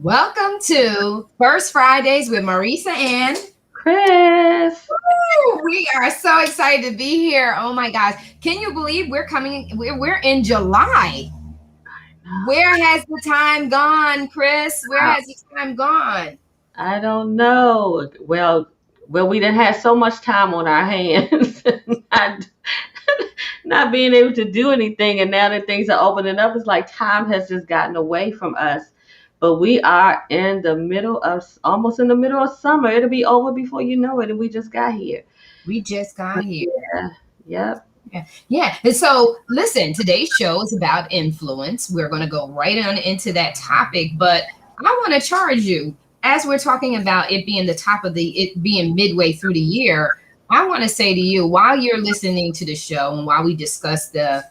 Welcome to First Fridays with Marissa and Chris. Woo! We are so excited to be here. Oh my gosh. Can you believe we're in July? Where has the time gone, Chris? Where Uh, has the time gone? I don't know. Well, we didn't have so much time on our hands, not, not being able to do anything, and now that things are opening up, it's like time has just gotten away from us. But we are in the middle of, almost in the middle of summer. It'll be over before you know it, and we just got here. We just got here. Yeah. Yep. Yeah. Yeah. And so, listen, today's show is about influence. We're going to go right on into that topic, but I want to charge you as we're talking about it being the top of it being midway through the year. I want to say to you, while you're listening to the show and while we discuss the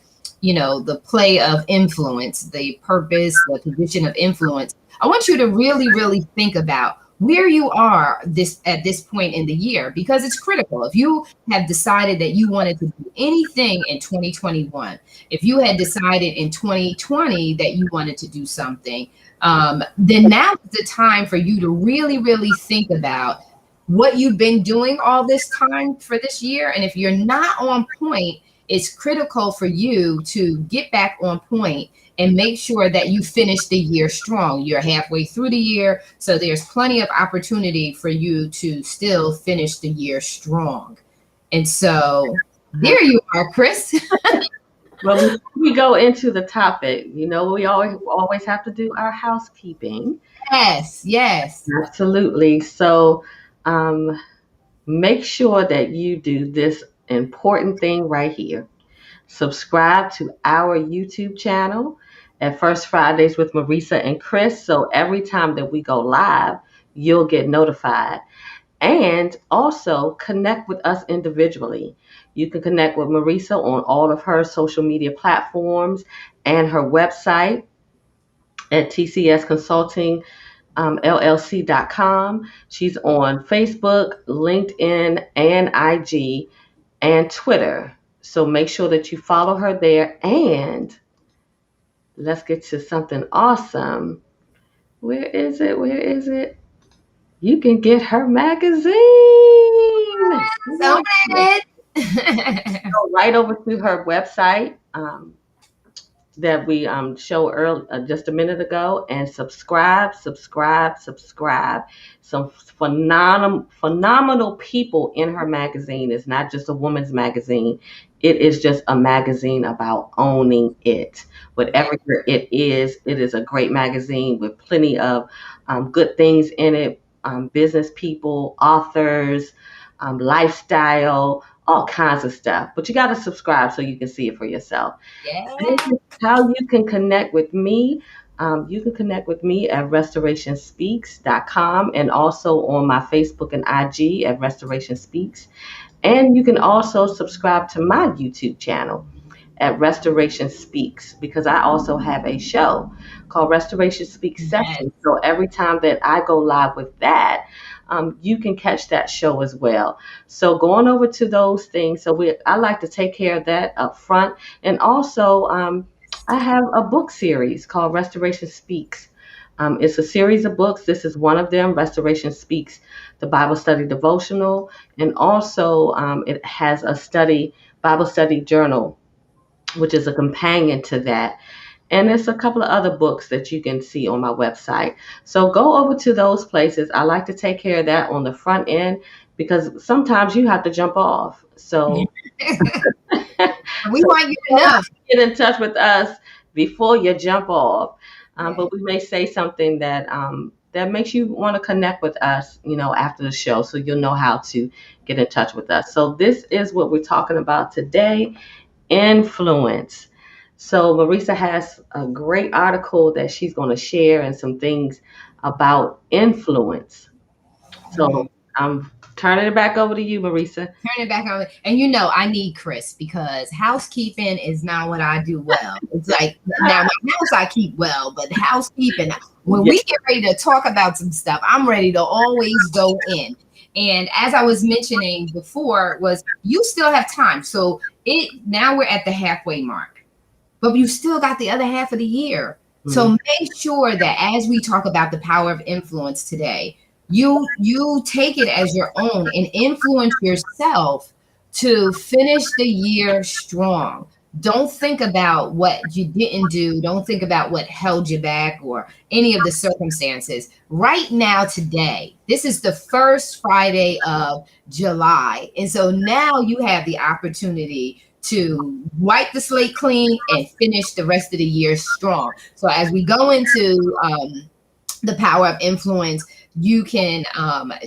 play of influence, the purpose, the position of influence, I want you to really, really think about where you are at this point in the year, because it's critical. If you have decided that you wanted to do anything in 2021, if you had decided in 2020 that you wanted to do something, then now is the time for you to really, really think about what you've been doing all this time for this year. And if you're not on point, it's critical for you to get back on point and make sure that you finish the year strong. You're halfway through the year, so there's plenty of opportunity for you to still finish the year strong. And so there you are, Chris. Well, before we go into the topic, we always have to do our housekeeping. Yes, yes. Absolutely. So, um, make sure that you do this important thing right here. Subscribe to our YouTube channel at First Fridays with Marissa and Chris. So every time that we go live, you'll get notified. And also connect with us individually. You can connect with Marissa on all of her social media platforms and her website at tcsconsultingllc.com. She's on Facebook, LinkedIn, and IG and Twitter. So make sure that you follow her there. And let's get to something awesome. Where is it? Where is it? You can get her magazine. So Go it. right over to her website that we showed early, just a minute ago, and subscribe. Some phenomenal people in her magazine. It's not just a woman's magazine. It is just a magazine about owning it. Whatever it is a great magazine with plenty of good things in it. Business people, authors, lifestyle, all kinds of stuff. But you got to subscribe so you can see it for yourself. Yeah. How you can connect with me. You can connect with me at restorationspeaks.com and also on my Facebook and IG at Restoration Speaks. And you can also subscribe to my YouTube channel at Restoration Speaks, because I also have a show called Restoration Speaks Yes. Sessions. So every time that I go live with that, you can catch that show as well. So going over to those things. I like to take care of that up front. And also, I have a book series called Restoration Speaks. It's a series of books. This is one of them, Restoration Speaks, the Bible Study Devotional. And also, it has a Bible study journal, which is a companion to that. And there's a couple of other books that you can see on my website. So go over to those places. I like to take care of that on the front end because sometimes you have to jump off. So, We so want you to know. get in touch with us before you jump off. Yeah. But we may say something that makes you want to connect with us, after the show, so you'll know how to get in touch with us. So this is what we're talking about today: influence. So Marisa has a great article that she's going to share and some things about influence. Mm. So I'm turning it back over to you, Marisa. Turn it back on. And I need Chris because housekeeping is not what I do well. It's like now my house I keep well, but housekeeping, when Yeah. we get ready to talk about some stuff, I'm ready to always go in. And as I was mentioning before, was you still have time. So now we're at the halfway mark, but you still got the other half of the year. Mhm. So make sure that as we talk about the power of influence today, you take it as your own and influence yourself to finish the year strong. Don't think about what you didn't do. Don't think about what held you back or any of the circumstances. Right now, today, this is the first Friday of July. And so now you have the opportunity to wipe the slate clean and finish the rest of the year strong. So as we go into the power of influence, you can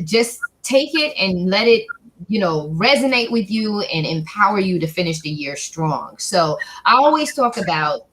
just take it and let it, resonate with you and empower you to finish the year strong. So I always talk about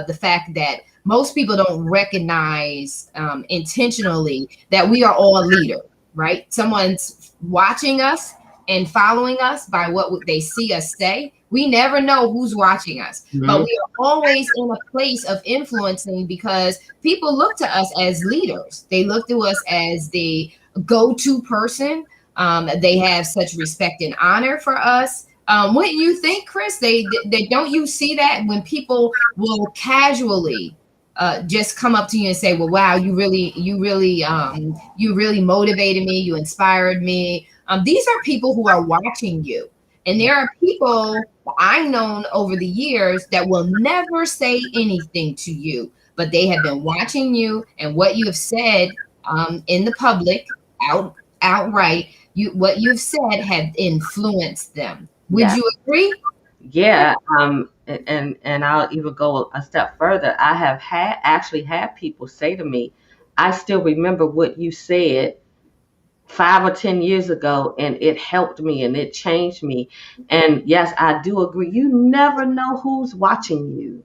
the fact that most people don't recognize intentionally that we are all leaders, right? Someone's watching us and following us by what they see us say. We never know who's watching us, but Mhm. we are always in a place of influencing because people look to us as leaders. They look to us as the go-to person. They have such respect and honor for us. What you think, Chris? They don't you see that when people will casually just come up to you and say, "Well, wow, you really motivated me. You inspired me." These are people who are watching you, and there are people I've known over the years that will never say anything to you, but they have been watching you and what you have said in the public, out outright. What you've said have influenced them. Would Yeah. you agree? Yeah, and I'll even go a step further. I have actually had people say to me, "I still remember what you said 5 or 10 years ago, and it helped me and it changed me." And yes, I do agree. You never know who's watching you.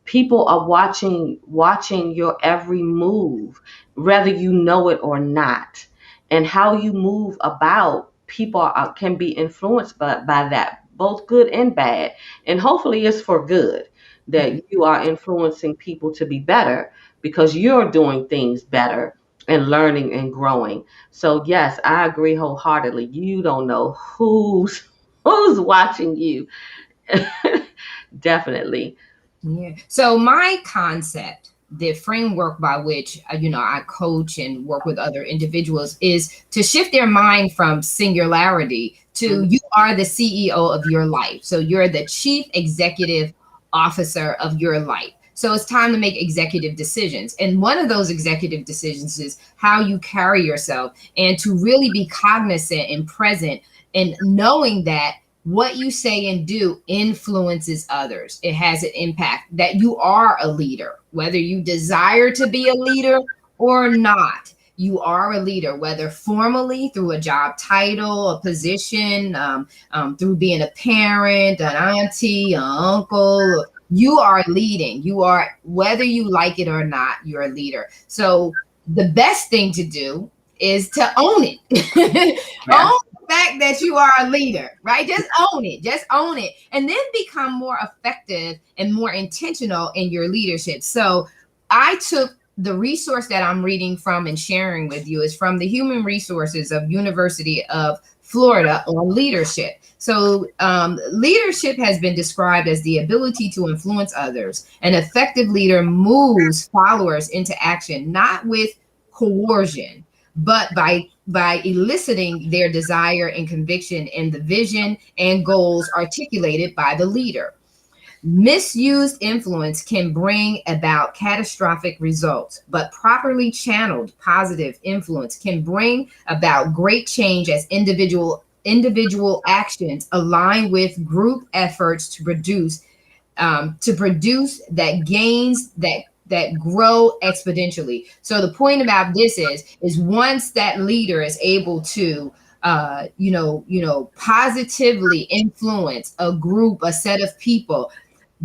People are watching your every move, whether you know it or not. And how you move about, people can be influenced by that, both good and bad. And hopefully it's for good, that you are influencing people to be better because you're doing things better and learning and growing. So yes, I agree wholeheartedly. You don't know who's watching you. Definitely. Yeah. So my concept, the framework by which I coach and work with other individuals is to shift their mind from singularity to you are the CEO of your life. So you're the chief executive officer of your life. So it's time to make executive decisions. And one of those executive decisions is how you carry yourself and to really be cognizant and present and knowing that what you say and do influences others. It has an impact that you are a leader, whether you desire to be a leader or not. You are a leader, whether formally through a job title, a position, through being a parent, an auntie, an uncle. You are leading. You are, whether you like it or not, you're a leader. So the best thing to do is to own it. Yeah. Own fact that you are a leader, right? Just own it. Just own it. And then become more effective and more intentional in your leadership. So I took the resource that I'm reading from and sharing with you is from the Human Resources of University of Florida on leadership. So leadership has been described as the ability to influence others. An effective leader moves followers into action, not with coercion, but by eliciting their desire and conviction in the vision and goals articulated by the leader. Misused influence can bring about catastrophic results, but properly channeled positive influence can bring about great change as individual actions align with group efforts to produce that gains that grow exponentially. So the point about this is once that leader is able to positively influence a group, a set of people,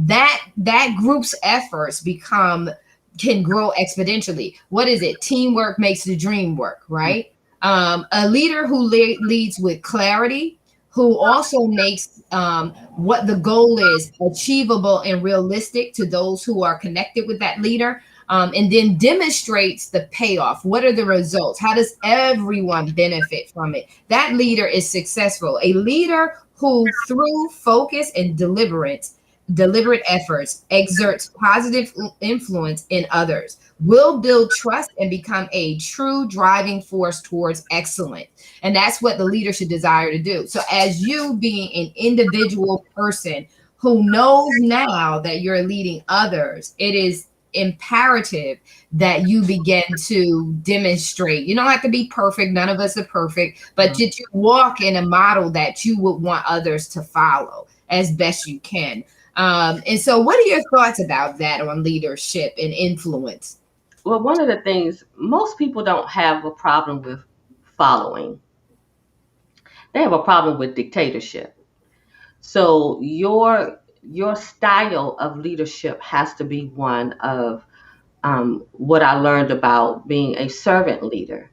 that group's efforts become can grow exponentially. What is it? Teamwork makes the dream work, right? A leader who leads with clarity, who also makes what the goal is achievable and realistic to those who are connected with that leader, and then demonstrates the payoff. What are the results? How does everyone benefit from it? That leader is successful. A leader who, through focus and deliberance, deliberate efforts, exerts positive influence in others, will build trust and become a true driving force towards excellence. And that's what the leader should desire to do. So, as you being an individual person who knows now that you're leading others, it is imperative that you begin to demonstrate. You don't have to be perfect. None of us are perfect, but Mhm. that you walk in a model that you would want others to follow as best you can. And so, what are your thoughts about that on leadership and influence? Well, one of the things most people don't have a problem with following, they have a problem with dictatorship. So your style of leadership has to be one of what I learned about being a servant leader,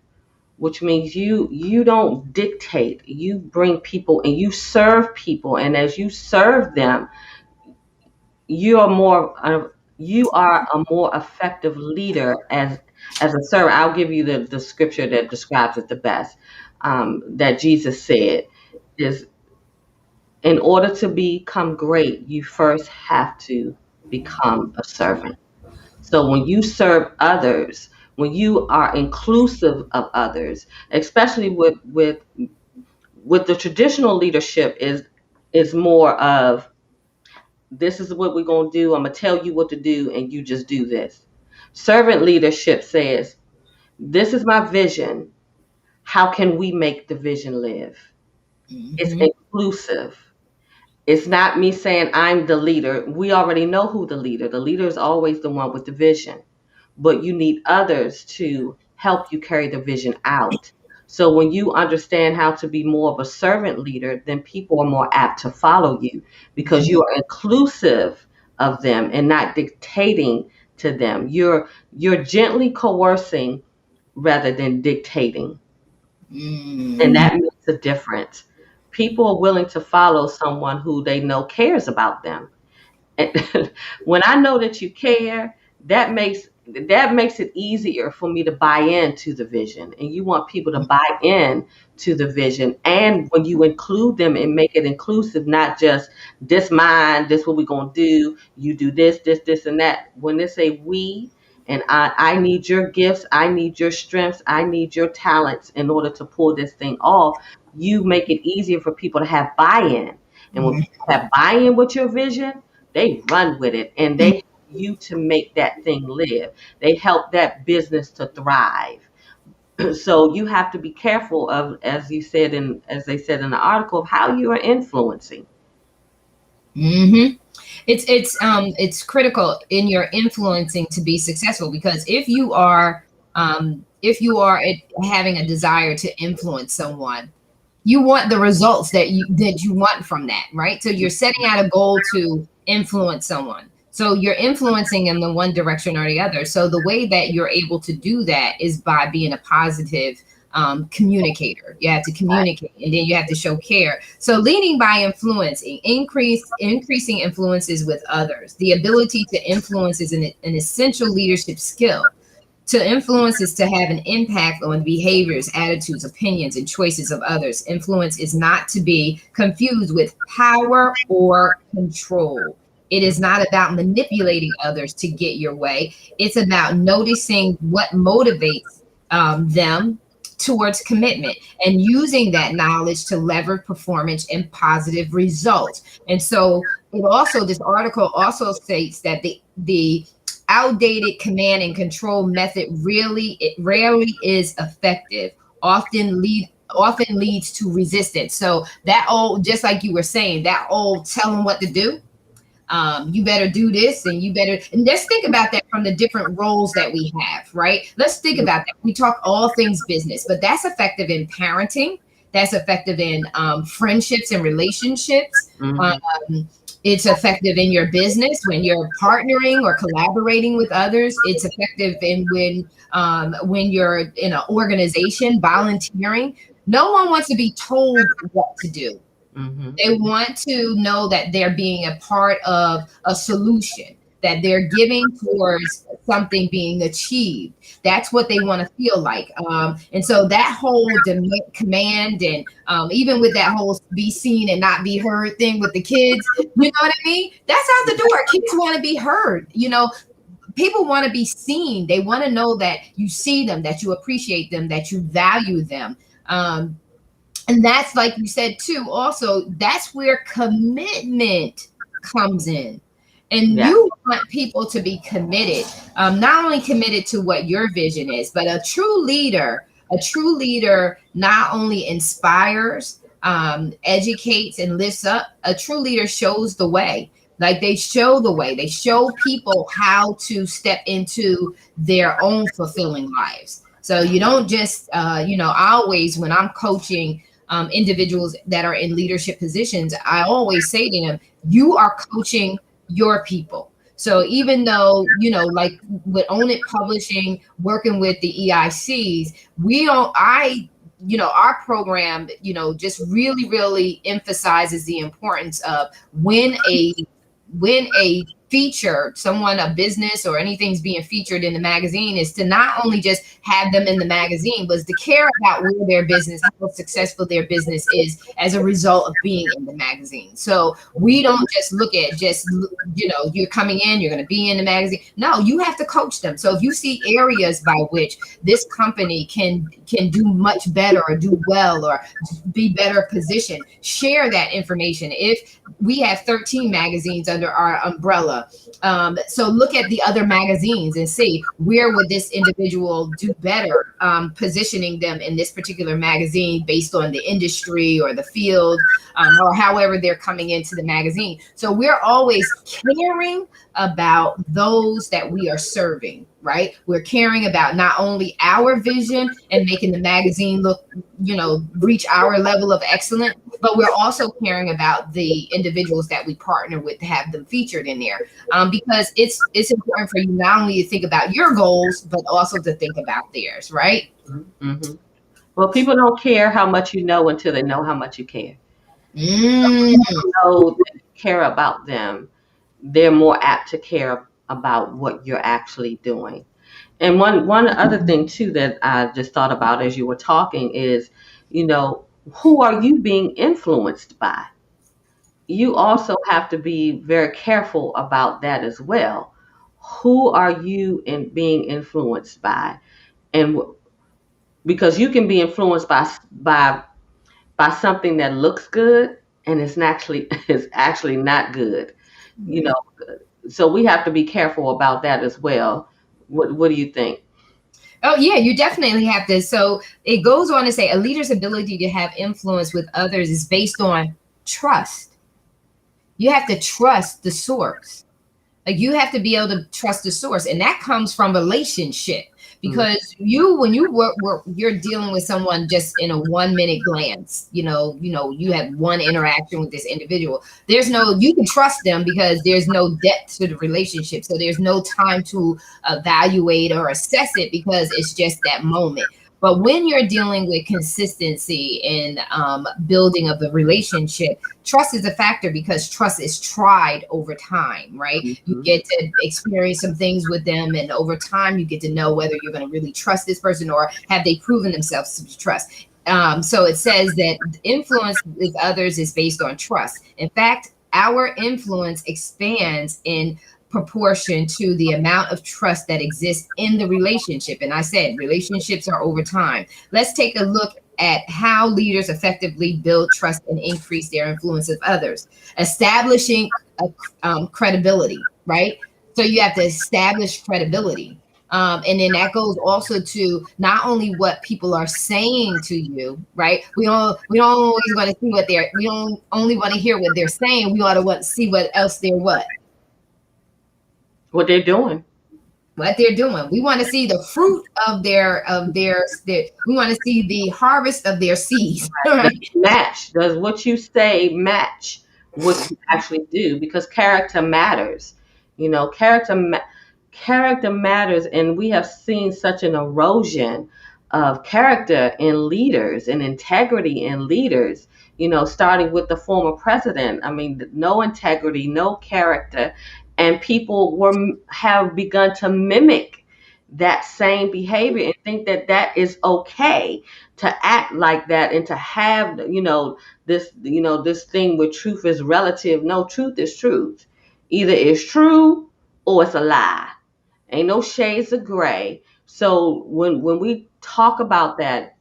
which means you don't dictate. You bring people and you serve people, and as you serve them, you are more you are a more effective leader as a servant. I'll give you the scripture that describes it the best. That Jesus said is, in order to become great, you first have to become a servant. So when you serve others, when you are inclusive of others, especially with the traditional leadership is more of, this is what we're going to do. I'm going to tell you what to do and you just do this. Servant leadership says, this is my vision. How can we make the vision live? It's Mm-hmm. inclusive. It's not me saying I'm the leader. We already know who the leader. The leader is always the one with the vision, but you need others to help you carry the vision out. So when you understand how to be more of a servant leader, then people are more apt to follow you because you are inclusive of them and not dictating to them. You're gently coercing rather than dictating. And Mm-hmm. that makes a difference. People are willing to follow someone who they know cares about them. And when I know that you care, that makes it easier for me to buy into the vision. And you want people to buy in to the vision. And when you include them and make it inclusive, not just this mine, this what we're gonna do, you do this, and that. When they say we, and I need your gifts, I need your strengths, I need your talents in order to pull this thing off, you make it easier for people to have buy-in. And when people have buy-in with your vision, they run with it and they help you to make that thing live. They help that business to thrive. So you have to be careful of, as they said in the article, of how you are influencing. Mm-hmm. It's critical in your influencing to be successful, because if you are having a desire to influence someone, you want the results that you want from that, right? So you're setting out a goal to influence someone. So you're influencing in the one direction or the other. So the way that you're able to do that is by being a positive communicator. You have to communicate, and then you have to show care. So leading by influencing, increasing influences with others. The ability to influence is an essential leadership skill. To influence is to have an impact on behaviors, attitudes, opinions, and choices of others. Influence is not to be confused with power or control. It is not about manipulating others to get your way. It's about noticing what motivates them towards commitment and using that knowledge to leverage performance and positive results. And so this article also states that the outdated command and control method it rarely is effective, often leads to resistance. So that old, just like you were saying, that old tell them what to do, you better do this and you better, and let's think about that from the different roles that we have, right? Let's think about that. We talk all things business, but that's effective in parenting, that's effective in friendships and relationships. Mm-hmm. um, it's effective in your business when you're partnering or collaborating with others. It's effective in when you're in an organization volunteering. No one wants to be told what to do. Mm-hmm. They want to know that they're being a part of a solution, that they're giving towards something being achieved. That's what they want to feel like. And so that whole command, and even with that whole be seen and not be heard thing with the kids, you know what I mean? That's out the door. Kids want to be heard. People want to be seen. They want to know that you see them, that you appreciate them, that you value them. Um, and that's, like you said too, also, that's where commitment comes in. And Yeah. you want people to be committed, not only committed to what your vision is, but a true leader not only inspires, educates, and lifts up. A true leader shows the way. Like, they show the way. They show people how to step into their own fulfilling lives. So you don't just, I always, when I'm coaching individuals that are in leadership positions, I always say to them, you are coaching your people. So even though, like with Own It Publishing, working with the EICs, our program, just really, really emphasizes the importance of when a feature, someone, a business or anything's being featured in the magazine, is to not only just have them in the magazine, but to care about where their business, how successful their business is as a result of being in the magazine. So we don't just look at you're coming in, you're going to be in the magazine. No, you have to coach them. So if you see areas by which this company can do much better or do well or be better positioned, share that information. If we have 13 magazines under our umbrella, so look at the other magazines and see where would this individual do better, positioning them in this particular magazine based on the industry or the field, or however they're coming into the magazine. So we're always caring about those that we are serving, right? We're caring about not only our vision and making the magazine look, reach our level of excellence, but we're also caring about the individuals that we partner with to have them featured in there, because it's important for you not only to think about your goals, but also to think about theirs, right? Mm-hmm. Well, people don't care how much you know until they know how much you care. Mm. Know that you care about them, they're more apt to care about what you're actually doing. And one other thing too that I just thought about as you were talking is, who are you being influenced by? You also have to be very careful about that as well. Who are you being influenced by? And because you can be influenced by something that looks good and it's actually is actually not good. You know, so we have to be careful about that as well. What do you think? Oh, yeah, you definitely have to. So it goes on to say a leader's ability to have influence with others is based on trust. You have to trust the source. Like, you have to be able to trust the source, and that comes from relationship. Because when you work, you're dealing with someone just in a 1 minute glance. You have one interaction with this individual. You can trust them because there's no depth to the relationship. So there's no time to evaluate or assess it because it's just that moment. But when you're dealing with consistency and building of the relationship, trust is a factor because trust is tried over time, right? You get to experience some things with them, and over time, you get to know whether you're going to really trust this person or have they proven themselves to trust. So it says that influence with others is based on trust. In fact, our influence expands in proportion to the amount of trust that exists in the relationship. And I said relationships are over time. Let's take a look at how leaders effectively build trust and increase their influence of others. Establishing credibility, right? So you have to establish credibility. And then that goes also to not only what people are saying to you, right? We don't always want to see we don't only want to hear what they're saying. We ought to want to see what else they're What they're doing. what they're doing. We want to see the fruit of their we want to see the harvest of their seeds. Does Right? it match? Does what you say match what you actually do? Because character matters. You know, character matters, and we have seen such an erosion of character in leaders and integrity in leaders. Starting with the former president. I mean, no integrity, no character, and people have begun to mimic that same behavior and think that that is okay to act like that and to have, this thing where truth is relative. No, truth is truth. Either it's true or it's a lie. Ain't no shades of gray. So when we talk about that,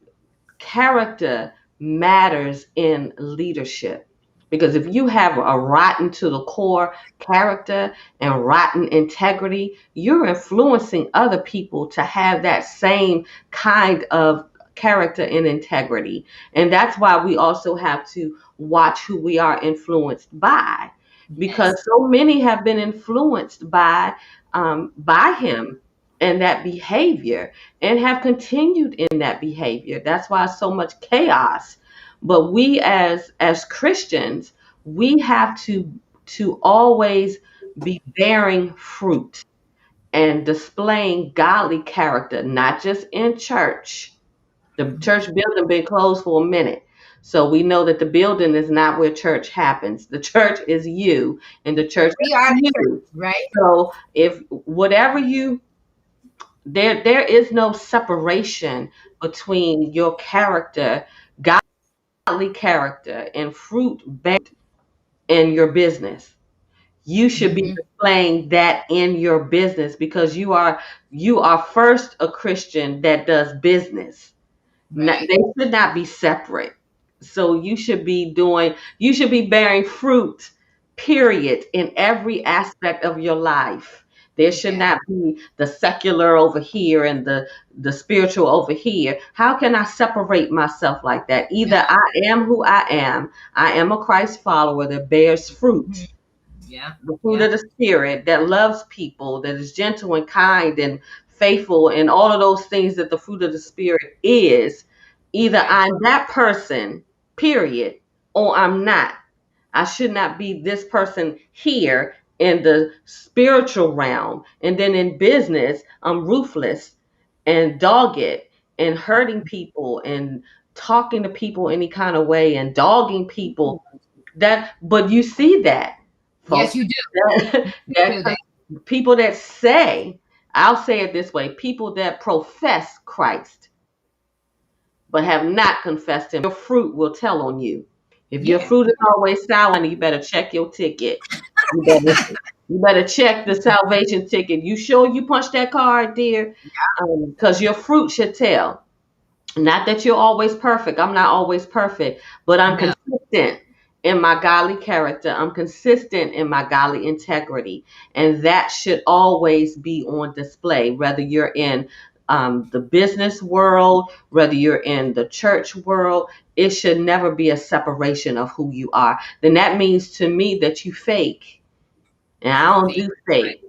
character matters in leadership, because if you have a rotten to the core character and rotten integrity, you're influencing other people to have that same kind of character and integrity. And that's why we also have to watch who we are influenced by, because Yes. so many have been influenced by him and that behavior, and have continued in that behavior. That's why so much chaos. But we as Christians, we have to always be bearing fruit and displaying godly character, not just in church. The church building been closed for a minute. So we know that the building is not where church happens. The church is you, and the church We are is the church, you. right? So if whatever you there is no separation between your character, godly character, and fruit in your business. You should be Hmm. displaying that in your business, because you are first a Christian that does business. Right. They should not be separate. So you should be bearing fruit, period, in every aspect of your life. There should Yeah. not be the secular over here and the spiritual over here. How can I separate myself like that? Either Yeah. I am who I am. I am a Christ follower that bears Mhm. fruit, Yeah. the fruit Yeah. of the spirit, that loves people, that is gentle and kind and faithful, and all of those things that the fruit of the spirit is. Either Right. I'm that person, period, or I'm not. I should not be this person here in the spiritual realm, and then in business I'm ruthless and dogged and hurting people and talking to people any kind of way and dogging people. But you see that, Yes, folks, you do. that, You that do that. people that say, I'll say it this way, people that profess Christ but have not confessed him, your fruit will tell on you. If your Yeah. fruit is always sour, you better check your ticket. You better check the salvation ticket. You sure you punched that card, dear? Because your fruit should tell. Not that you're always perfect. I'm not always perfect, but I'm No. consistent in my godly character. I'm consistent in my godly integrity. And that should always be on display, whether you're in the business world, whether you're in the church world. It should never be a separation of who you are. Then that means to me that you fake. And I don't Fake. do fake.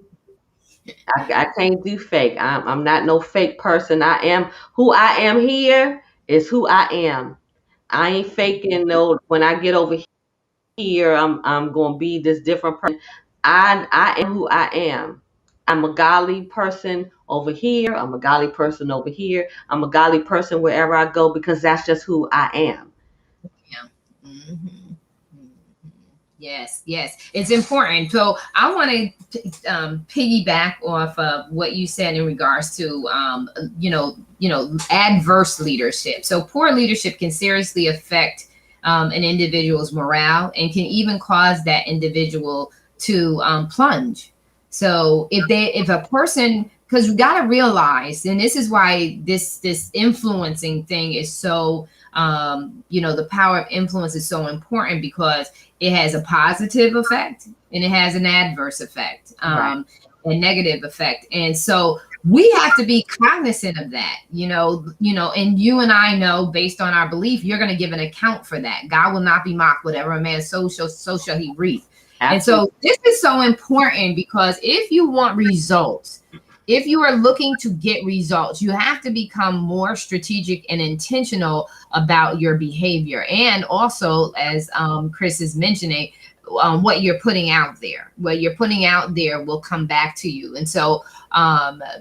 I can't do fake. I'm not no fake person. I am who I am here is who I am. I ain't faking no when I get over here, I'm gonna be this different person. I am who I am. I'm a godly person over here. I'm a godly person over here. I'm a godly person wherever I go, because that's just who I am. Yeah. Hmm. Yes, yes, it's important. So I want to piggyback off of what you said in regards to adverse leadership. So poor leadership can seriously affect an individual's morale and can even cause that individual to plunge. So if a person, because you got to realize, and this is why this influencing thing is so the power of influence is so important, because it has a positive effect and it has an adverse effect, Right. a negative effect. And so we have to be cognizant of that, and you and I know, based on our belief, you're going to give an account for that. God will not be mocked. Whatever a man sows, so shall he reap. And Absolutely. so this is so important, because if you want results, if you are looking to get results, you have to become more strategic and intentional about your behavior. And also, as Chris is mentioning, what you're putting out there. What you're putting out there will come back to you. And so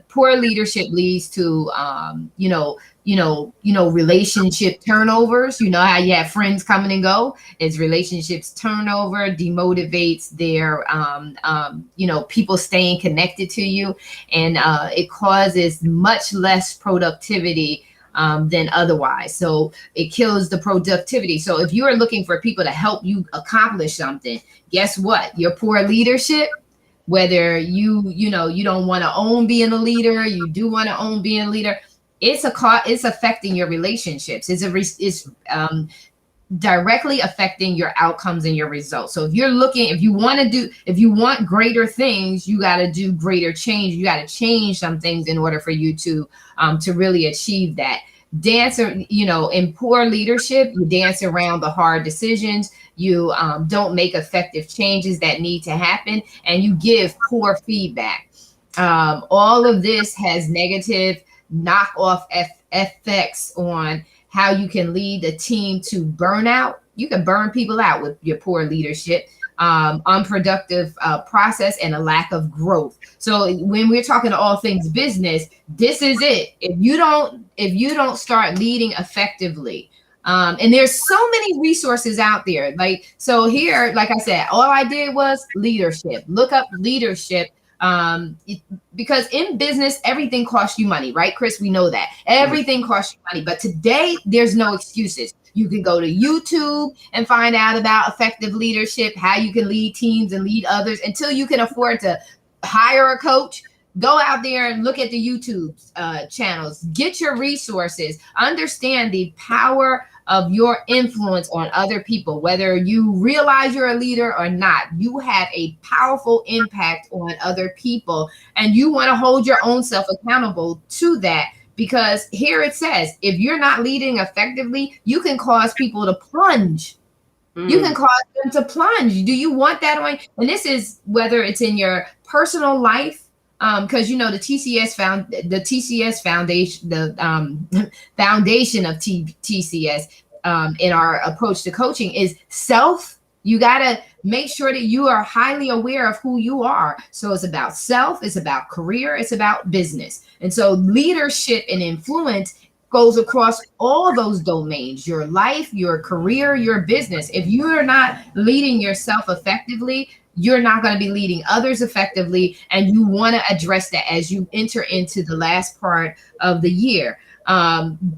poor leadership leads to relationship turnovers. You know how you have friends coming and go. It's relationships turnover, demotivates their people staying connected to you, and it causes much less productivity than otherwise. So it kills the productivity. So if you are looking for people to help you accomplish something, guess what? Your poor leadership, whether you don't want to own being a leader, you do want to own being a leader, it's affecting your relationships. It's directly affecting your outcomes and your results. So if you want greater things, you got to do greater change. You got to change some things in order for you to really achieve that. In poor leadership, you dance around the hard decisions. You don't make effective changes that need to happen, and you give poor feedback. All of this has negative knockoff effects on how you can lead a team to burnout. You can burn people out with your poor leadership, unproductive process, and a lack of growth. So when we're talking to all things business, this is it. If you don't start leading effectively, and there's so many resources out there. So here, like I said, all I did was leadership. Look up leadership. Because in business, everything costs you money, right, Chris? We know that everything costs you money. But today, there's no excuses. You can go to YouTube and find out about effective leadership, how you can lead teams and lead others. Until you can afford to hire a coach, go out there and look at the YouTube channels. Get your resources. Understand the power of your influence on other people. Whether you realize you're a leader or not, you have a powerful impact on other people, and you want to hold your own self accountable to that. Because here it says, if you're not leading effectively, you can cause people to plunge. You can cause them to plunge. Do you want that on? And this is whether it's in your personal life, because the TCS foundation, the foundation of TCS in our approach to coaching is self. You got to make sure that you are highly aware of who you are. So it's about self, it's about career, it's about business. And so leadership and influence goes across all those domains: your life, your career, your business. If you are not leading yourself effectively, you're not going to be leading others effectively. And you want to address that as you enter into the last part of the year.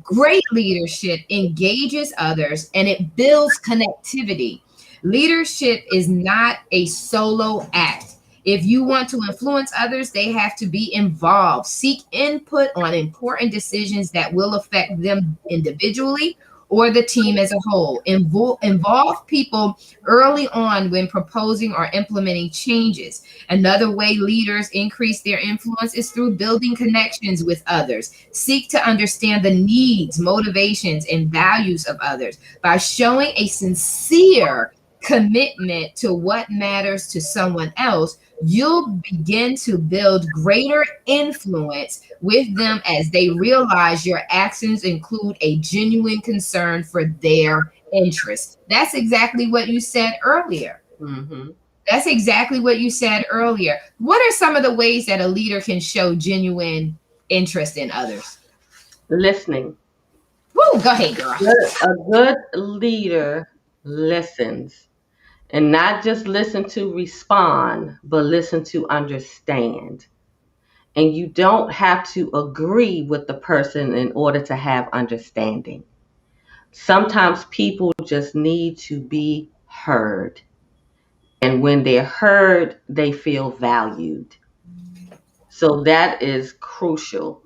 Great leadership engages others and it builds connectivity. Leadership is not a solo act. If you want to influence others, they have to be involved. Seek input on important decisions that will affect them individually or the team as a whole. Involve people early on when proposing or implementing changes. Another way leaders increase their influence is through building connections with others. Seek to understand the needs, motivations, and values of others by showing a sincere commitment to what matters to someone else. You'll begin to build greater influence with them as they realize your actions include a genuine concern for their interests. That's exactly what you said earlier. Mm-hmm. That's exactly what you said earlier. What are some of the ways that a leader can show genuine interest in others? Listening. Woo, go ahead, girl. A good leader listens. And not just listen to respond, but listen to understand. And you don't have to agree with the person in order to have understanding. Sometimes people just need to be heard. And when they're heard, they feel valued. So that is crucial.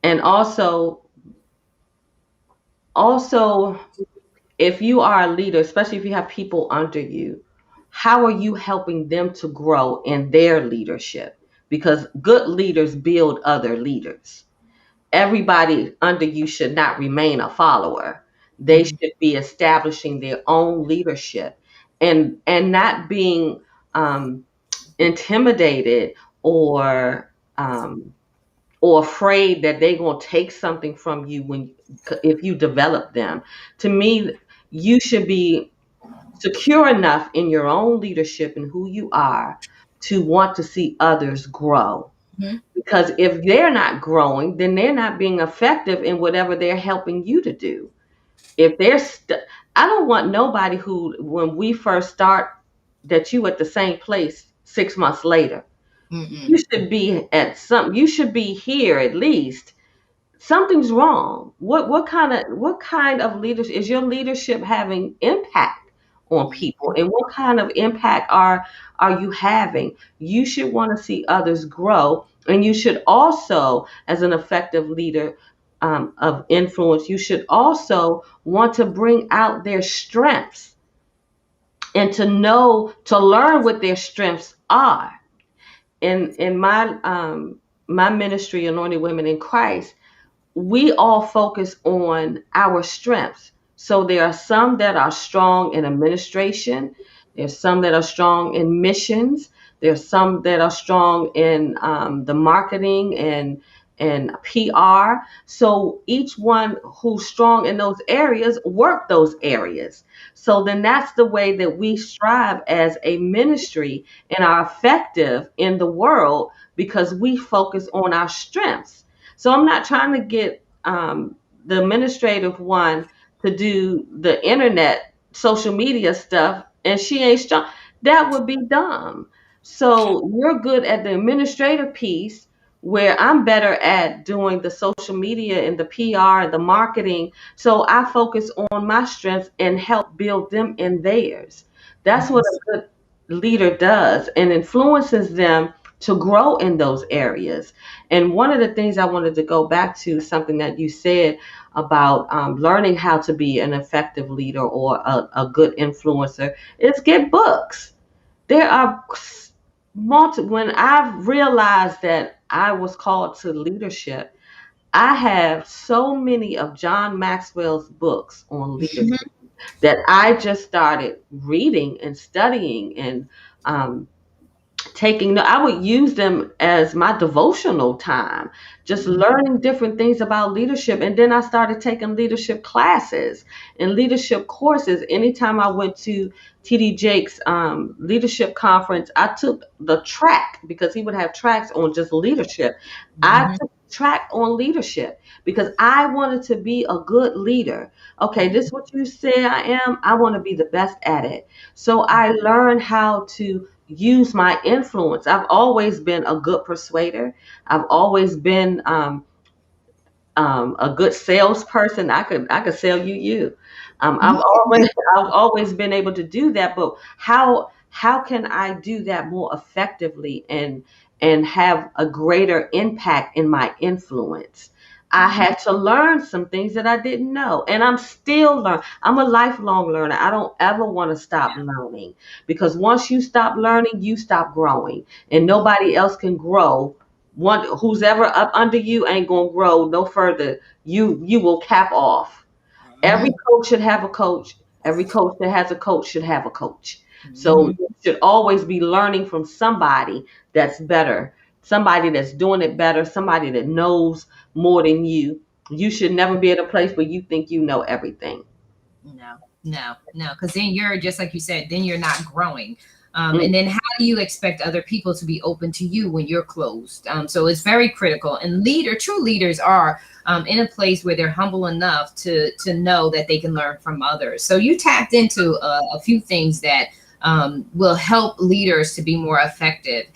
And also, if you are a leader, especially if you have people under you, how are you helping them to grow in their leadership? Because good leaders build other leaders. Everybody under you should not remain a follower. They should be establishing their own leadership and not being intimidated um, or afraid that they're going to take something from you if you develop them. To me, you should be secure enough in your own leadership and who you are to want to see others grow. Mhm. Because if they're not growing, then they're not being effective in whatever they're helping you to do. If they're, I don't want nobody who, when we first start, that you at the same place 6 months later. Mm-mm. You should be at some. You should be here at least. Something's wrong. What kind of leadership is your leadership having impact on people, and what kind of impact are you having? You should want to see others grow, and you should also, as an effective leader of influence, you should also want to bring out their strengths and to learn what their strengths are. In my ministry, Anointed Women in Christ, we all focus on our strengths. So there are some that are strong in administration. There's some that are strong in missions. There's some that are strong in the marketing and PR. So each one who's strong in those areas work those areas. So then that's the way that we strive as a ministry and are effective in the world, because we focus on our strengths. So I'm not trying to get the administrative one to do the internet, social media stuff, and she ain't strong. That would be dumb. So you're good at the administrative piece, where I'm better at doing the social media and the PR and the marketing. So I focus on my strengths and help build them in theirs. That's what Yes. a good leader does, and influences them to grow in those areas. And one of the things I wanted to go back to, something that you said about learning how to be an effective leader or a good influencer, is get books. There are when I've realized that I was called to leadership, I have so many of John Maxwell's books on leadership Mhm. that I just started reading and studying and um, taking no, I would use them as my devotional time, just learning different things about leadership. And then I started taking leadership classes and leadership courses. Anytime I went to TD Jake's leadership conference, I took the track, because he would have tracks on just leadership. I Mhm. took track on leadership because I wanted to be a good leader. Okay, this is what you say I am. I want to be the best at it. So I learned how to use my influence. I've always been a good persuader. I've always been a good salesperson. I could sell you. I've Mhm. always I've always been able to do that. But how can I do that more effectively and have a greater impact in my influence? I had to learn some things that I didn't know, and I'm still learning. I'm a lifelong learner. I don't ever want to stop learning, because once you stop learning, you stop growing, and nobody else can grow. One who's ever up under you ain't gonna grow no further. You will cap off. Every Mhm. coach should have a coach. Every coach that has a coach should have a coach. So Mhm. you should always be learning from somebody that's better, somebody that's doing it better, somebody that knows more than you. You should never be at a place where you think you know everything. No, no, no, because then you're just like you said, then you're not growing. And Mm, then how do you expect other people to be open to you when you're closed? So it's very critical. And true leaders are in a place where they're humble enough to know that they can learn from others. So you tapped into a few things that will help leaders to be more effective.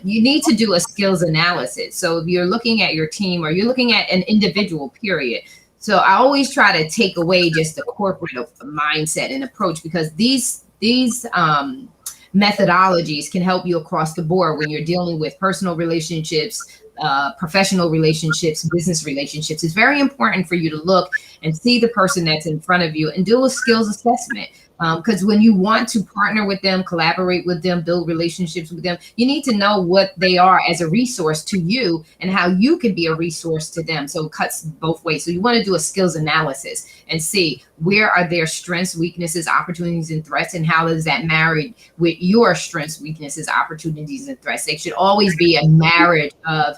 You need to do a skills analysis. So if you're looking at your team or you're looking at an individual, period. So I always try to take away just the corporate mindset and approach, because these methodologies can help you across the board when you're dealing with personal relationships, professional relationships, business relationships. It's very important for you to look and see the person that's in front of you and do a skills assessment. Because when you want to partner with them, collaborate with them, build relationships with them, you need to know what they are as a resource to you and how you can be a resource to them. So it cuts both ways. So you want to do a skills analysis and see where are their strengths, weaknesses, opportunities, and threats, and how is that married with your strengths, weaknesses, opportunities, and threats. They should always be a marriage of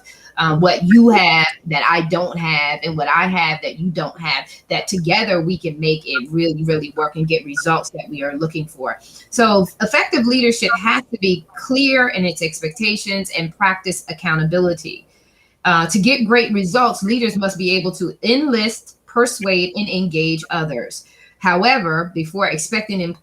what you have that I don't have, and what I have that you don't have, that together we can make it really, really work and get results that we are looking for. So effective leadership has to be clear in its expectations and practice accountability. To get great results, leaders must be able to enlist, persuade, and engage others. However, before inspecting anyone's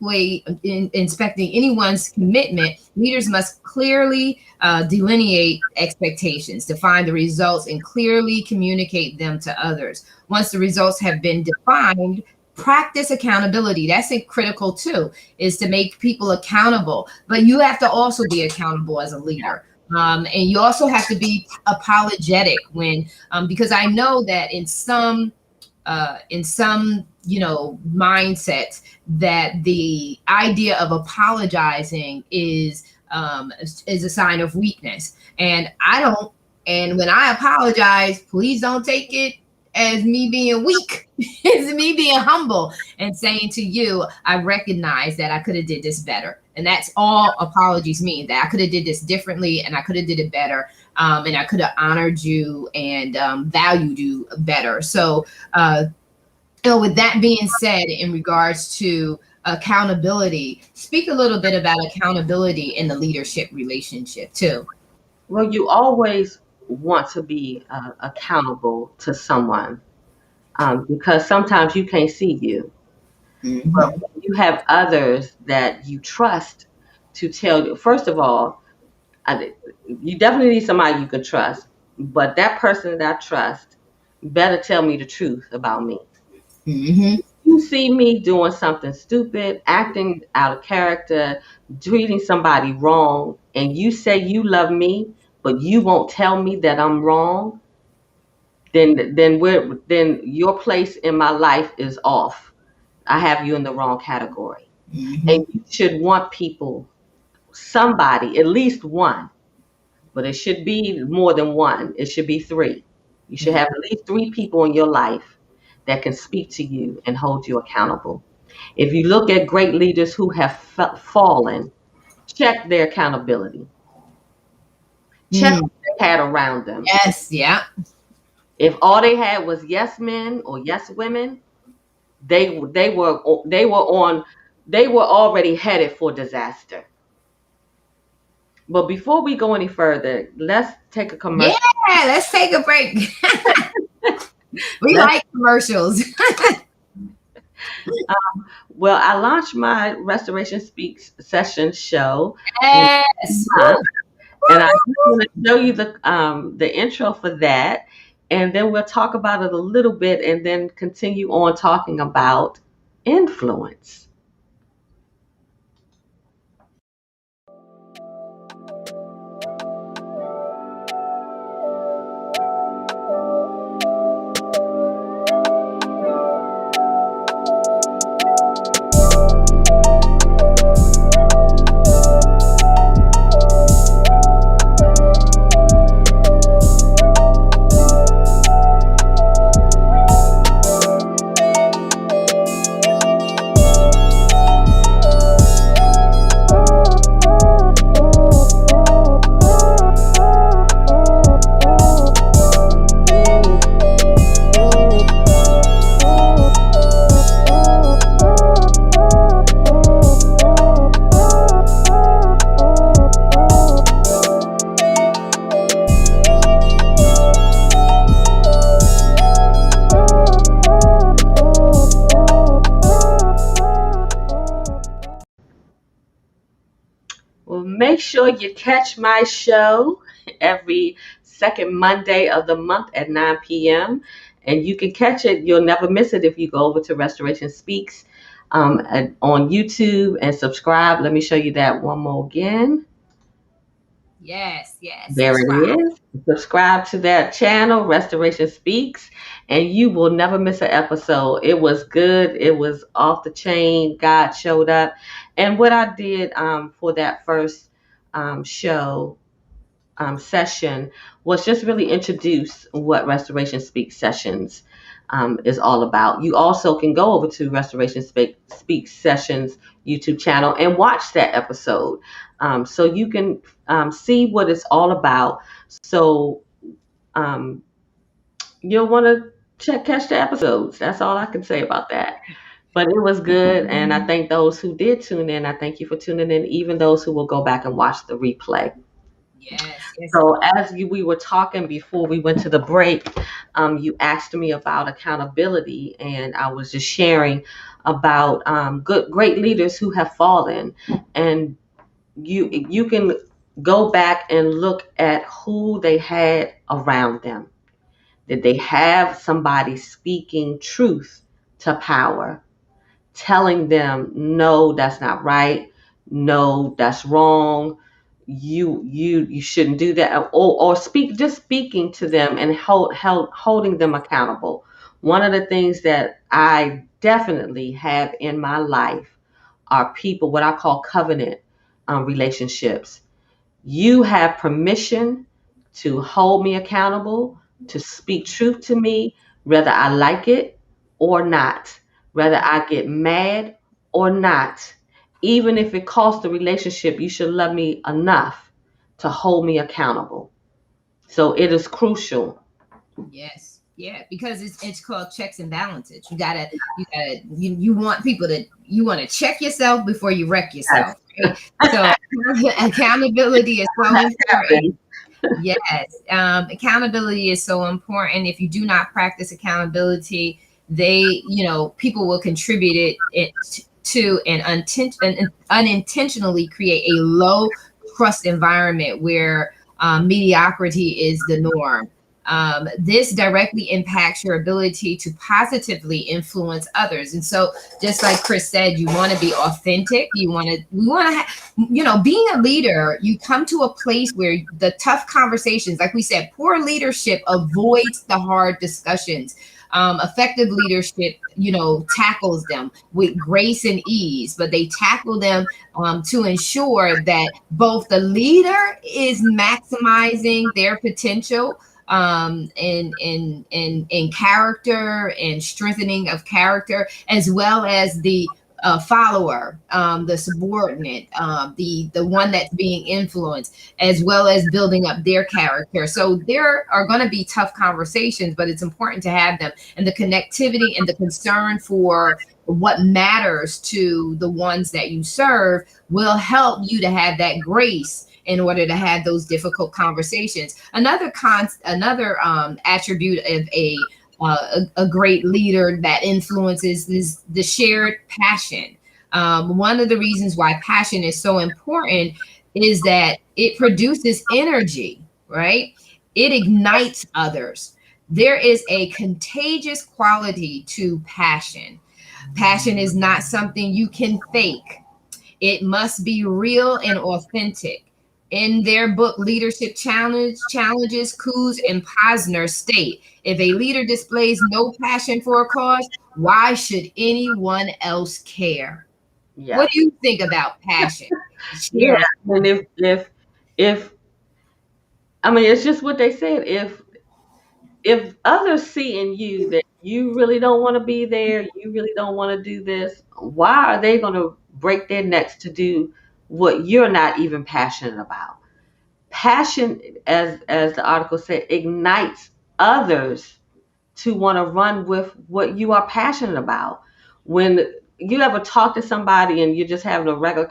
commitment, leaders must clearly delineate expectations, define the results, and clearly communicate them to others. Once the results have been defined, practice accountability. That's critical too, is to make people accountable. But you have to also be accountable as a leader. And you also have to be apologetic when, because I know that in some mindsets, that the idea of apologizing is a sign of weakness, and I don't. And when I apologize, please don't take it as me being weak. It's me being humble and saying to you, I recognize that I could have did this better. And that's all apologies mean, that I could have did this differently and I could have did it better. And I could have honored you and valued you better. So, with that being said, in regards to accountability, speak a little bit about accountability in the leadership relationship too. Well, you always want to be accountable to someone, because sometimes you can't see you. But Mm-hmm. when you have others that you trust to tell you, first of all, you definitely need somebody you can trust. But that person that I trust better tell me the truth about me. Mm-hmm. You see me doing something stupid, acting out of character, treating somebody wrong, and you say you love me, but you won't tell me that I'm wrong, then your place in my life is off. I have you in the wrong category. Mm-hmm. And you should want people, somebody, at least one, but it should be more than one. It should be three. You should have at least three people in your life that can speak to you and hold you accountable. If you look at great leaders who have fallen, check their accountability. Check Mm-hmm. what they had around them. Yes. Yeah. If all they had was yes men or yes women, they were already headed for disaster. But before we go any further, let's take a Yeah. commercial. Let's take a break. We Let's, like commercials. well, I launched my Restoration Speaks session show in Yes. month, Woo, and I woo, just want to show you the intro for that, and then we'll talk about it a little bit, and then continue on talking about influence. Well, make sure you catch my show every second Monday of the month at 9 p.m. And you can catch it. You'll never miss it if you go over to Restoration Speaks on YouTube and subscribe. Let me show you that one more again. yes. Yes. There it Subscribe. is. Subscribe to that channel, Restoration Speaks, and you will never miss an episode. It was good. It was off the chain. God showed up. And what I did for that first show session was just really introduce what Restoration Speaks sessions is all about. You also can go over to Restoration Speaks sessions YouTube channel and watch that episode, so you can see what it's all about. So um, you'll want to catch the episodes. That's all I can say about that. But it was good, and I thank those who did tune in. I thank you for tuning in, even those who will go back and watch the replay. Yes, yes. So, we were talking before we went to the break, you asked me about accountability, and I was just sharing about great leaders who have fallen, and you can go back and look at who they had around them. Did they have somebody speaking truth to power, telling them, no, that's not right, no, that's wrong, you shouldn't do that, or speaking to them and holding them accountable. One of the things that I definitely have in my life are people, what I call covenant relationships. You have permission to hold me accountable, to speak truth to me, whether I like it or not, whether I get mad or not. Even if it costs the relationship, you should love me enough to hold me accountable. So it is crucial. Yes, yeah, because it's called checks and balances. You want people to you want to check yourself before you wreck Yes, yourself. Right? So accountability is so important. happen. Yes, accountability is so important. If you do not practice accountability, people will contribute it to and unintentionally create a low trust environment where mediocrity is the norm. This directly impacts your ability to positively influence others. And so, just like Chris said, you want to be authentic. We want to being a leader, you come to a place where the tough conversations, like we said, poor leadership avoids the hard discussions. Effective leadership, tackles them with grace and ease, but they tackle them to ensure that both the leader is maximizing their potential in character and strengthening of character, as well as the follower, the subordinate, the one that's being influenced, as well as building up their character. So there are going to be tough conversations, but it's important to have them. And the connectivity and the concern for what matters to the ones that you serve will help you to have that grace in order to have those difficult conversations. Another attribute of a great leader that influences is the shared passion. One of the reasons why passion is so important is that it produces energy, right? It ignites others. There is a contagious quality to passion. Passion is not something you can fake. It must be real and authentic. In their book, Leadership Challenges, Coos and Posner state, if a leader displays no passion for a cause, why should anyone else care? What Yeah, do you think about passion? yeah. Share. And if I mean, it's just what they said. If others see in you that you really don't want to be there, you really don't want to do this, why are they going to break their necks to do what you're not even passionate about? Passion, as the article said, ignites others to want to run with what you are passionate about. When you ever talk to somebody and you're just having a regular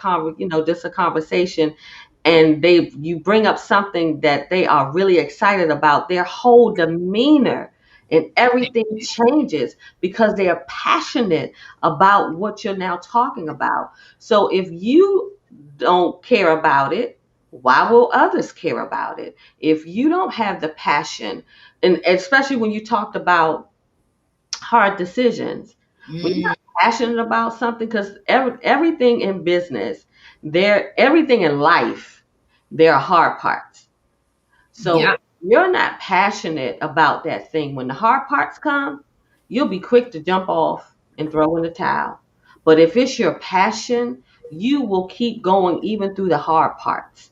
just a conversation, and you bring up something that they are really excited about, their whole demeanor and everything changes because they are passionate about what you're now talking about. So if you don't care about it, why will others care about it? If you don't have the passion, and especially when you talked about hard decisions, when you're Mm, not passionate about something, because everything in business, everything in life, there are hard parts. So yeah, if you're not passionate about that thing, when the hard parts come, you'll be quick to jump off and throw in the towel. But if it's your passion, you will keep going even through the hard parts,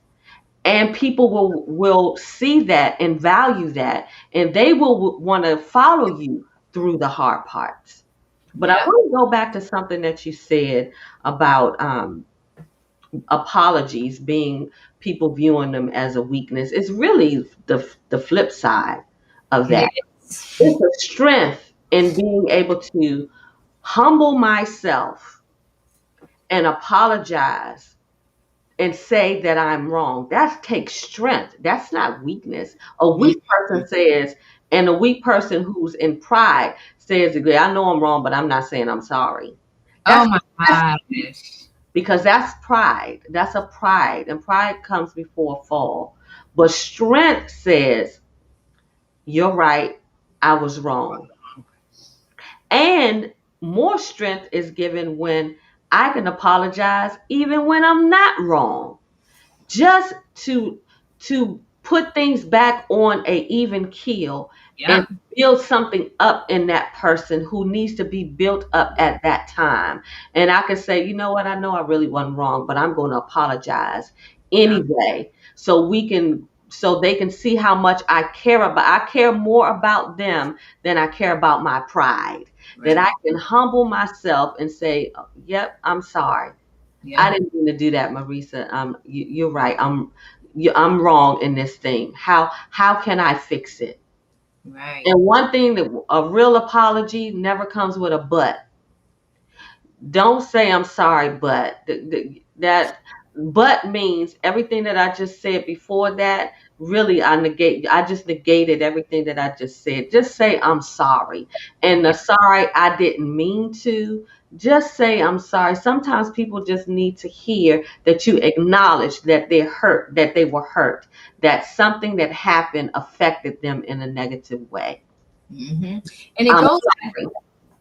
and people will see that and value that, and they will want to follow you through the hard parts. But I yeah, want to go back to something that you said about apologies being, people viewing them as a weakness. It's really the flip side. of that. Yes. It's a strength in being able to humble myself and apologize and say that I'm wrong. That takes strength. That's not weakness. A weak person says, and a weak person who's in pride says, "Yeah, I know I'm wrong, but I'm not saying I'm sorry." Oh That's, my that's gosh. because that's pride. That's a pride, and pride comes before a fall. But strength says, "You're right. I was wrong." And more strength is given when I can apologize even when I'm not wrong, just to put things back on a even keel and Yep. build something up in that person who needs to be built up at that time. And I can say, you know what, I know I really wasn't wrong, but I'm going to apologize Yep. anyway, so they can see how much I care more about them than I care about my pride. That I Right. can humble myself and say, yep, I'm sorry. I Yep. didn't mean to do that, Marissa. You're right. I'm wrong in this thing. How can I fix it? Right. And one thing that a real apology never comes with a but. Don't say I'm sorry, but that but means everything that I just said before that. Really, I just negated everything that I just said. Just say I'm sorry, and the Yeah. sorry I didn't mean to. Just say I'm sorry. Sometimes people just need to hear that you acknowledge that they're hurt, that they were hurt, that something that happened affected them in a negative way. hmm And it I'm goes. sorry.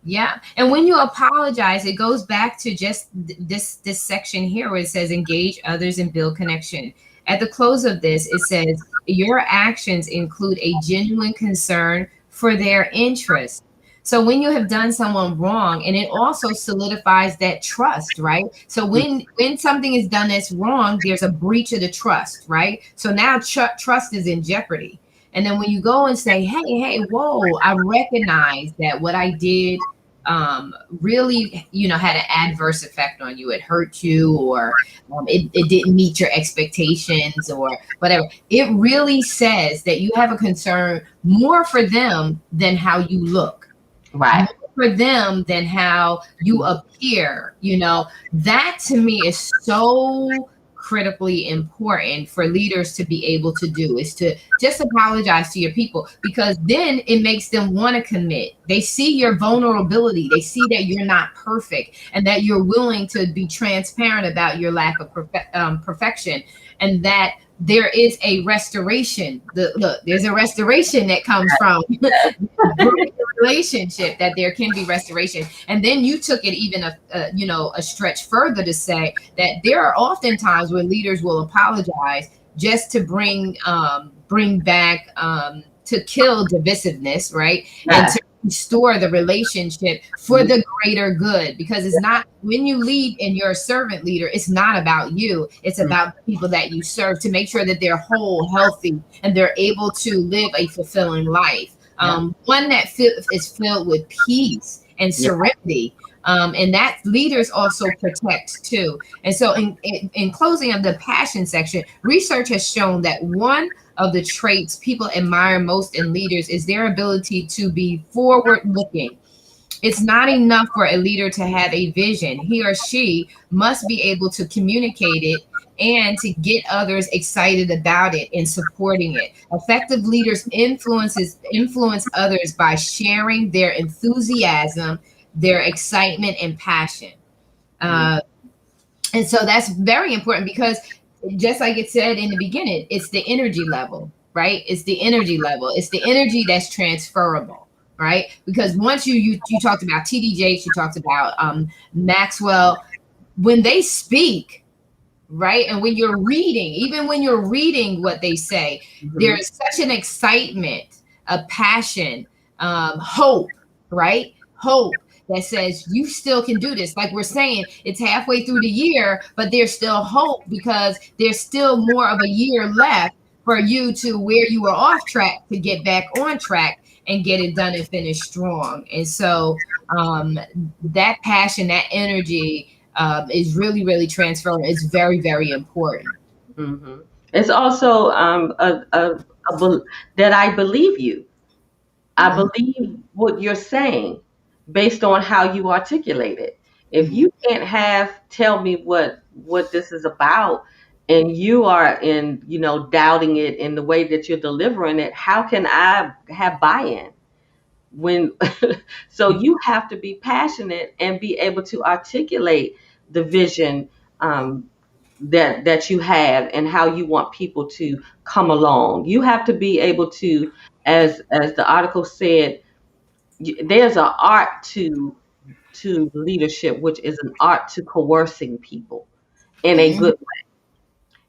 Yeah. And when you apologize, it goes back to just this section here where it says engage others and build connection. At the close of this, it says your actions include a genuine concern for their interest. So when you have done someone wrong, and it also solidifies that trust, right? So when something is done that's wrong, there's a breach of the trust, right? So now trust is in jeopardy. And then when you go and say, hey, whoa, I recognize that what I did really, had an adverse effect on you. It hurt you, or it didn't meet your expectations, or whatever. It really says that you have a concern more for them than how you look, more Right. for them than how you appear. That to me is so critically important for leaders to be able to do, is to just apologize to your people, because then it makes them want to commit. They see your vulnerability, they see that you're not perfect, and that you're willing to be transparent about your lack of perfection, and that there is a restoration. There's a restoration that comes from relationship, that there can be restoration. And then you took it even a stretch further to say that there are often times where leaders will apologize just to bring back to kill divisiveness, right? And Yes. to restore the relationship for the greater good, because it's not, when you lead and you're a servant leader, it's not about you, it's about the people that you serve, to make sure that they're whole, healthy, and they're able to live a fulfilling life, Yeah. one that is filled with peace and Yeah. serenity. And that leaders also protect too. And so, in closing of the passion section, research has shown that one of the traits people admire most in leaders is their ability to be forward looking. It's not enough for a leader to have a vision. He or she must be able to communicate it and to get others excited about it and supporting it. Effective leaders influence others by sharing their enthusiasm, their excitement, and passion. Uh, and so that's very important, because just like it said in the beginning, it's the energy level, right? It's the energy level. It's the energy that's transferable, right? Because once you talked about TD Jakes, you talked about Maxwell, when they speak, right? And when you're reading, even when you're reading what they say, Mhm. there's such an excitement, a passion, hope, right? Hope that says you still can do this. Like we're saying, it's halfway through the year, but there's still hope, because there's still more of a year left for you to, where you were off track, to get back on track and get it done and finish strong. And so that passion, that energy, is really, really transferable. It's very, very important. Mhm. It's also that I believe you. I believe what you're saying based on how you articulate it. If Mhm. you can't tell me what this is about, and you are doubting it in the way that you're delivering it, how can I have buy-in? When So you have to be passionate and be able to articulate the vision, um, that you have and how you want people to come along. You have to be able to, as the article said, there's an art to leadership, which is an art to coercing people in a Mhm. good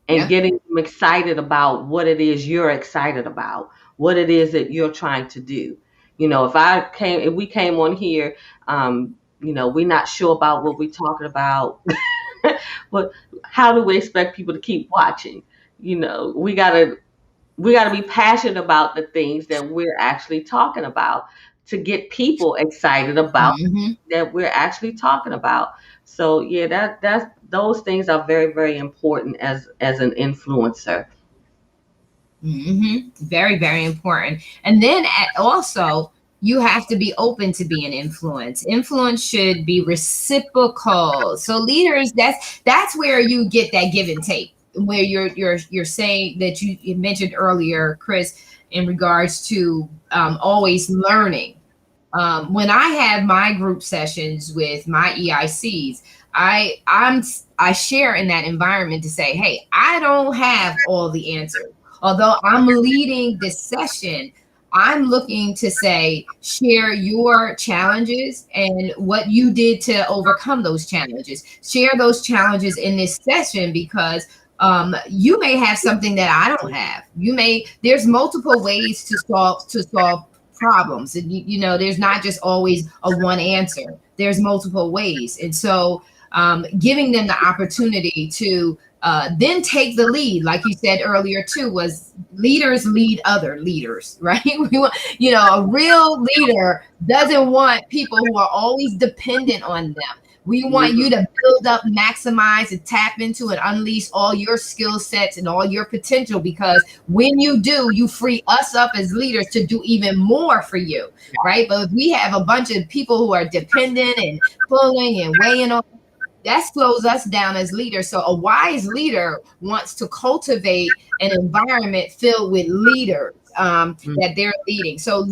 and Yeah. getting them excited about what it is you're excited about, what it is that you're trying to do. If we came on here, we're not sure about what we're talking about, but how do we expect people to keep watching? We gotta be passionate about the things that we're actually talking about to get people excited about Mhm. that we're actually talking about. So yeah, that's those things are very, very important as an influencer. Very, very important. And then also, you have to be open to being influenced. Influence should be reciprocal. So leaders, that's where you get that give and take. Where you're saying that you mentioned earlier, Chris, in regards to always learning. When I have my group sessions with my EICs, I share in that environment to say, hey, I don't have all the answers. Although I'm leading this session, I'm looking to say, share your challenges and what you did to overcome those challenges. Share those challenges in this session because you may have something that I don't have. There's multiple ways to solve problems. And there's not just always a one answer. There's multiple ways. And so giving them the opportunity to then take the lead, like you said earlier too, was leaders lead other leaders, right? We want, a real leader doesn't want people who are always dependent on them. We want you Mhm. to build up, maximize, and tap into and unleash all your skill sets and all your potential, because when you do, you free us up as leaders to do even more for you, right? But if we have a bunch of people who are dependent and pulling and weighing on, that slows us down as leaders. So a wise leader wants to cultivate an environment filled with leaders Mhm. that they're leading. So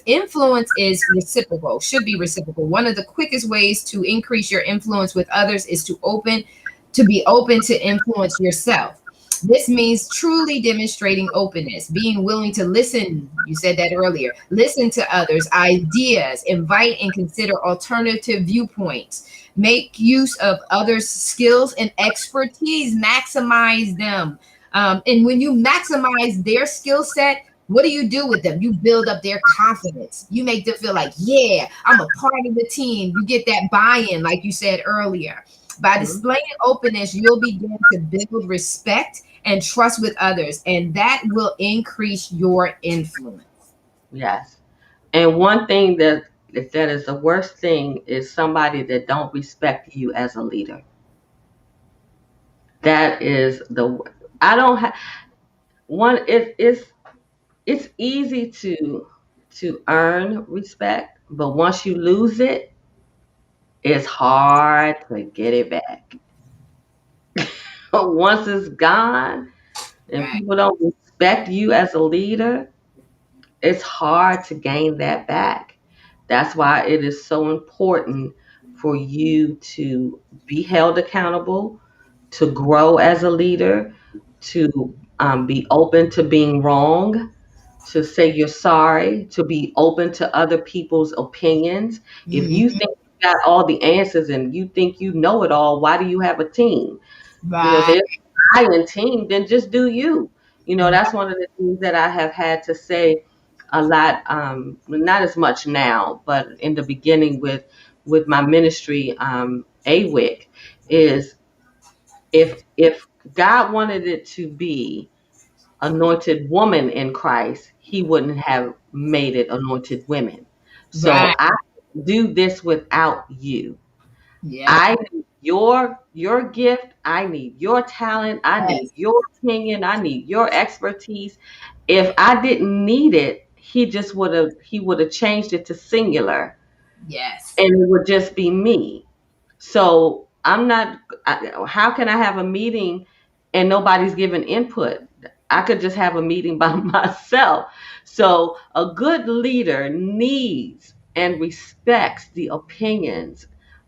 influence is reciprocal, should be reciprocal. One of the quickest ways to increase your influence with others is to be open to influence yourself. This means truly demonstrating openness, being willing to listen. You said that earlier. Listen to others' ideas, invite and consider alternative viewpoints, make use of others' skills and expertise, maximize them. And when you maximize their skill set, what do you do with them? You build up their confidence. You make them feel like, yeah, I'm a part of the team. You get that buy in, like you said earlier. By Mhm. displaying openness, you'll begin to build respect and trust with others, and that will increase your influence. Yes. And one thing that is the worst thing is somebody that don't respect you as a leader. That is the I don't have one. It's easy to earn respect, but once you lose it, it's hard to get it back. Once it's gone and Right. people don't respect you as a leader, it's hard to gain that back. That's why it is so important for you to be held accountable, to grow as a leader, to be open to being wrong, to say you're sorry, to be open to other people's opinions. If you Mhm. think you got all the answers and you think you know it all, why do you have a team? Right. There's I in team, then just do you. That's one of the things that I have had to say a lot, not as much now, but in the beginning with my ministry, AWIC, is if God wanted it to be anointed woman in Christ, he wouldn't have made it anointed women. Right. So I do this without you. Yep. I need your gift. I need your talent. I need Yes. your opinion. I need your expertise. If I didn't need it, he would have changed it to singular, Yes. and it would just be me. So I'm not. How can I have a meeting and nobody's giving input? I could just have a meeting by myself. So a good leader needs and respects the opinions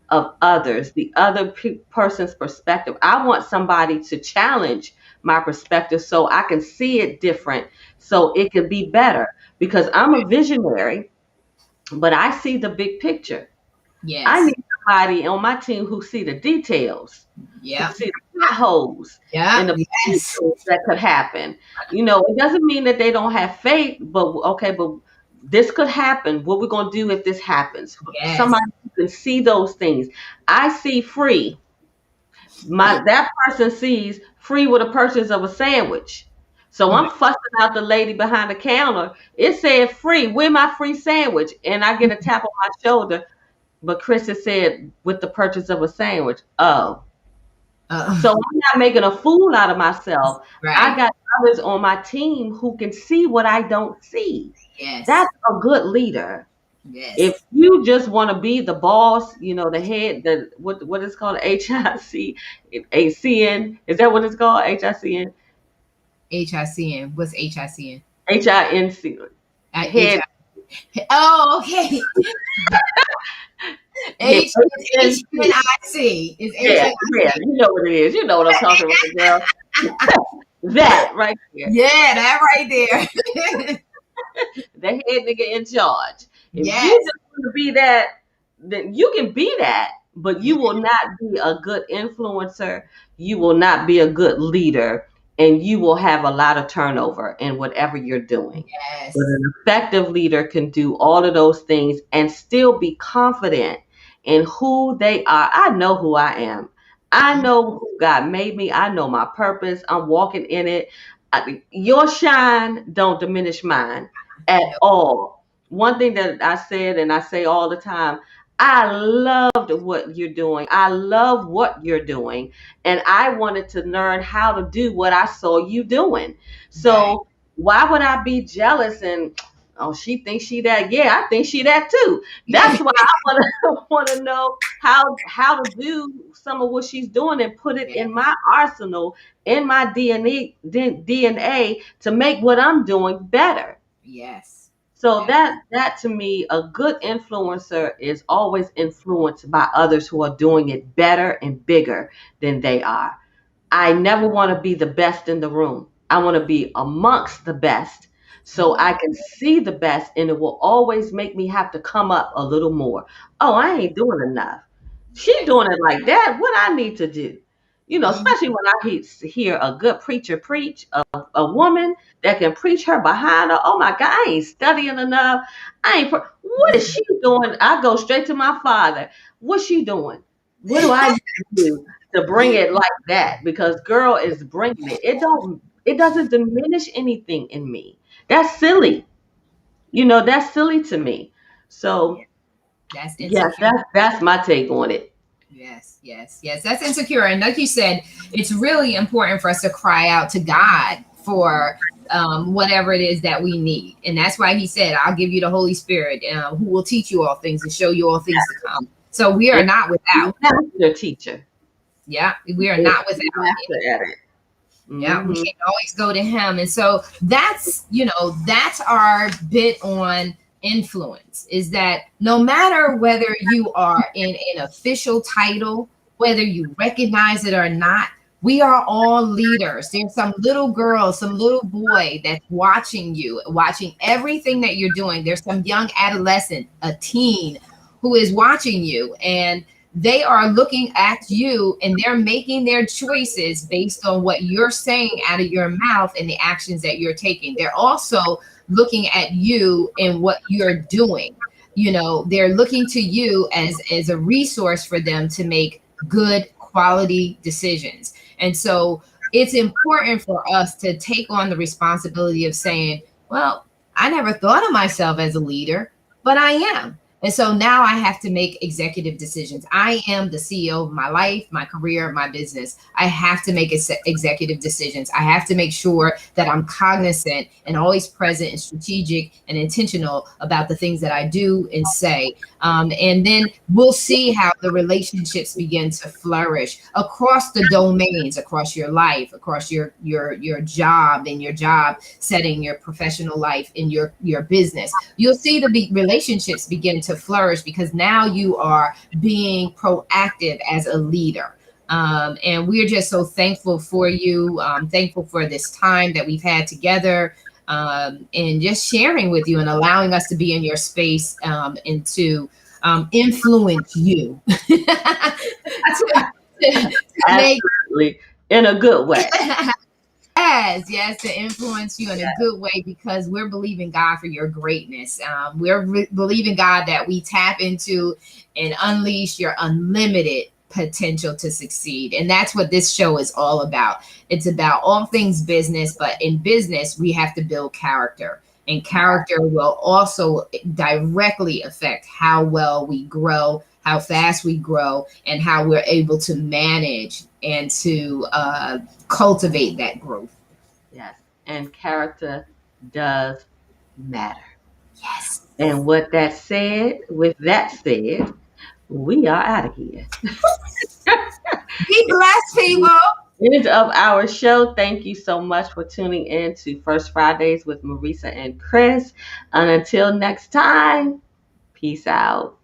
of others, the other person's perspective. I want somebody to challenge my perspective so I can see it different, so it can be better. Because I'm a visionary, but I see the big picture. I Yes. need somebody on my team who see the details, who Yep. see the potholes Yep. and the Yes. potential that could happen. It doesn't mean that they don't have faith, but okay, but this could happen. What we're gonna do if this happens? Yes. Somebody who can see those things. I see free. That person sees free with a purchase of a sandwich. So I'm fussing out the lady behind the counter. It said free. Where my free sandwich? And I get a tap on my shoulder. But Chris has said with the purchase of a sandwich. Oh, Uh, so I'm not making a fool out of myself. I right. got others on my team who can see what I don't see. Yes. That's a good leader. If Yes. you just want to be the boss, the head, what is called HIC, ACN, is that what it's called? HICN, HICN. What's HICN? HINC, H. head, Oh, okay. yeah, HNIC. Is yeah, yeah, HNIC. you know what it is. You know what I'm talking about, girl. That right there. Yeah, that right there. The head nigga in charge. If you Yes. just want to be that, then you can be that, but you will not be a good influencer. You will not be a good leader, and you will have a lot of turnover in whatever you're doing. But Yes. an effective leader can do all of those things and still be confident in who they are. I know who I am. I know who God made me. I know my purpose. I'm walking in it. Your shine don't diminish mine at No. all. One thing that I said and I say all the time, I loved what you're doing. I love what you're doing. And I wanted to learn how to do what I saw you doing. Right. So why would I be jealous and oh she thinks she that? Yeah, I think she that too. That's why I want to want to know how to do some of what she's doing and put it Yeah. in my arsenal, in my DNA to make what I'm doing better. Yes. So Yes. that to me, a good influencer is always influenced by others who are doing it better and bigger than they are. I never want to be the best in the room. I want to be amongst the best so I can see the best, and it will always make me have to come up a little more. Oh, I ain't doing enough. She Yes. doing it like that. What I need to do? Mhm. Especially when I hear a good preacher preach, a woman that can preach her behind her. Oh my God, I ain't studying enough. What is she doing? I go straight to my father. What's she doing? What do I need to do to bring it like that? Because girl is bringing it. It doesn't diminish anything in me. That's silly. That's silly to me. Yeah. So That's yes, insecure. that's my take on it. Yes, yes, yes. That's insecure. And like you said, it's really important for us to cry out to God for whatever it is that we need. And that's why he said, I'll give you the Holy Spirit who will teach you all things and show you all things to come. So we are It's not without. master teacher. Yeah, we are It's not without. master at it. Yeah, we Hmm. can always go to him. And so that's our bit on influence is that no matter whether you are in an official title, whether you recognize it or not, we are all leaders. There's some little girl, some little boy that's watching you, watching everything that you're doing. There's some young adolescent, a teen who is watching you. And they are looking at you and they're making their choices based on what you're saying out of your mouth and the actions that you're taking. They're also looking at you and what you're doing. They're looking to you as a resource for them to make good quality decisions. And so it's important for us to take on the responsibility of saying, well, I never thought of myself as a leader, but I am. And so now I have to make executive decisions. I am the CEO of my life, my career, my business. I have to make executive decisions. I have to make sure that I'm cognizant and always present and strategic and intentional about the things that I do and say. And then we'll see how the relationships begin to flourish across the domains, across your life, across your job and your job setting, your professional life, in your business. You'll see the relationships begin to flourish because now you are being proactive as a leader. And we're just so thankful for you, thankful for this time that we've had together, and just sharing with you and allowing us to be in your space, and to influence you to make Absolutely. In a good way. yes, to influence you in a good way, because we're believing God for your greatness. We're believing God that we tap into and unleash your unlimited potential to succeed. And that's what this show is all about. It's about all things business, but in business, we have to build character. And character will also directly affect how well we grow, how fast we grow, and how we're able to manage and to cultivate that growth. Yes. And character does matter. Yes. And with that said, we are out of here. Be blessed, people. End of our show. Thank you so much for tuning in to First Fridays with Marissa and Chris. And until next time, peace out.